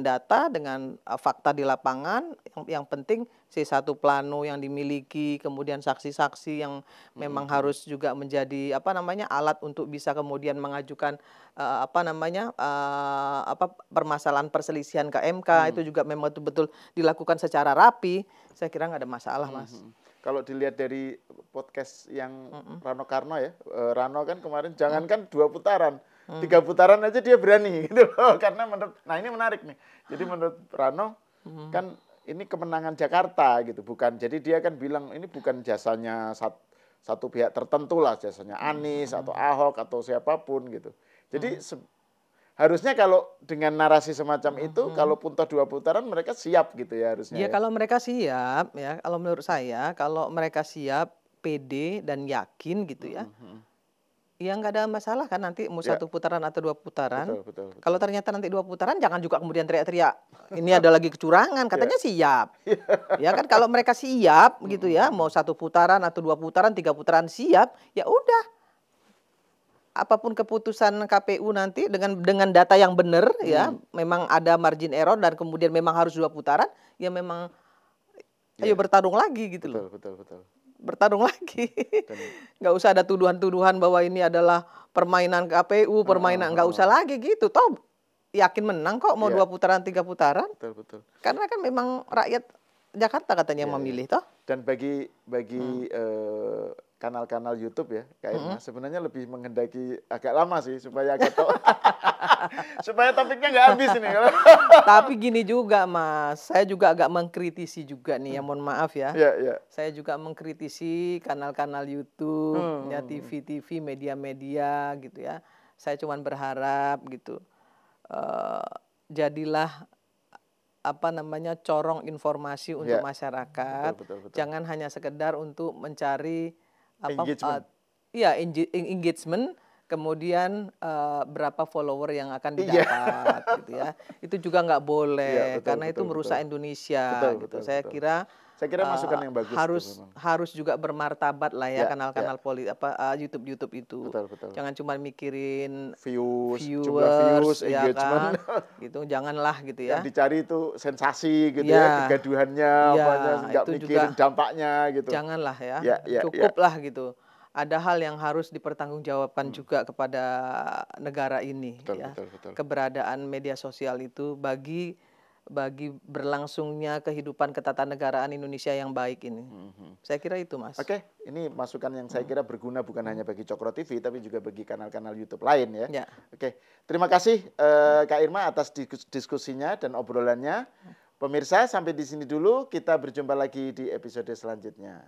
data, dengan fakta di lapangan. Yang penting C1 Plano yang dimiliki, kemudian saksi-saksi yang memang harus juga menjadi alat untuk bisa kemudian mengajukan permasalahan perselisihan ke MK, itu juga memang betul-betul dilakukan secara rapi. Saya kira nggak ada masalah, Mas. Kalau dilihat dari podcast yang Rano Karno ya, Rano kan kemarin jangankan 2 putaran, 3 putaran aja dia berani gitu loh. Karena nah ini menarik nih. Jadi menurut Rano kan ini kemenangan Jakarta gitu, bukan. Jadi dia kan bilang ini bukan jasanya satu pihak tertentu lah, jasanya Anies atau Ahok atau siapapun gitu. Jadi harusnya kalau dengan narasi semacam itu, kalaupun toh 2 putaran mereka siap gitu ya harusnya. Ya, kalau mereka siap ya, kalau menurut saya kalau mereka siap, pede dan yakin gitu ya, ya nggak ada masalah kan nanti mau 1 putaran atau 2 putaran. Betul. Kalau ternyata nanti 2 putaran, jangan juga kemudian teriak-teriak ini ada lagi kecurangan, katanya siap. Ya kan kalau mereka siap gitu ya, mau 1 putaran atau 2 putaran, 3 putaran siap, ya udah. Apapun keputusan KPU nanti dengan data yang benar ya, memang ada margin error dan kemudian memang harus 2 putaran, ya memang ayo bertarung lagi gitu loh. Betul. Bertarung lagi. Nggak usah ada tuduhan-tuduhan bahwa ini adalah permainan KPU, permainan nggak usah lagi gitu. Toh yakin menang kok mau 2 putaran, 3 putaran. Betul. Karena kan memang rakyat Jakarta katanya yang memilih toh. Dan bagi kanal-kanal YouTube ya, Kak Irma, sebenarnya lebih menghendaki agak lama sih supaya supaya topiknya nggak habis ini. Tapi gini juga, Mas, saya juga agak mengkritisi juga nih ya, mohon maaf ya. Saya juga mengkritisi kanal-kanal YouTube, ya TV-TV, media-media gitu ya. Saya cuma berharap gitu, jadilah corong informasi untuk masyarakat. Betul. Jangan hanya sekedar untuk mencari engagement. Kemudian berapa follower yang akan didapat gitu ya. Itu juga nggak boleh karena itu merusak Indonesia gitu. Saya kira masukan yang bagus harus juga bermartabat lah ya kanal-kanal YouTube itu. Betul. Jangan cuma mikirin jumlah views, ya engagement. Kan? Gitu, janganlah gitu ya. Yang dicari itu sensasi gitu ya, kegaduhannya, nggak mikirin dampaknya gitu. Janganlah ya, cukuplah gitu. Ada hal yang harus dipertanggungjawabkan juga kepada negara ini. Betul. Keberadaan media sosial itu bagi berlangsungnya kehidupan ketatanegaraan Indonesia yang baik ini. Saya kira itu, Mas. Oke, ini masukan yang saya kira berguna bukan hanya bagi Cokro TV, tapi juga bagi kanal-kanal YouTube lain ya. Oke, terima kasih Kak Irma atas diskusinya dan obrolannya. Pemirsa, sampai di sini dulu. Kita berjumpa lagi di episode selanjutnya.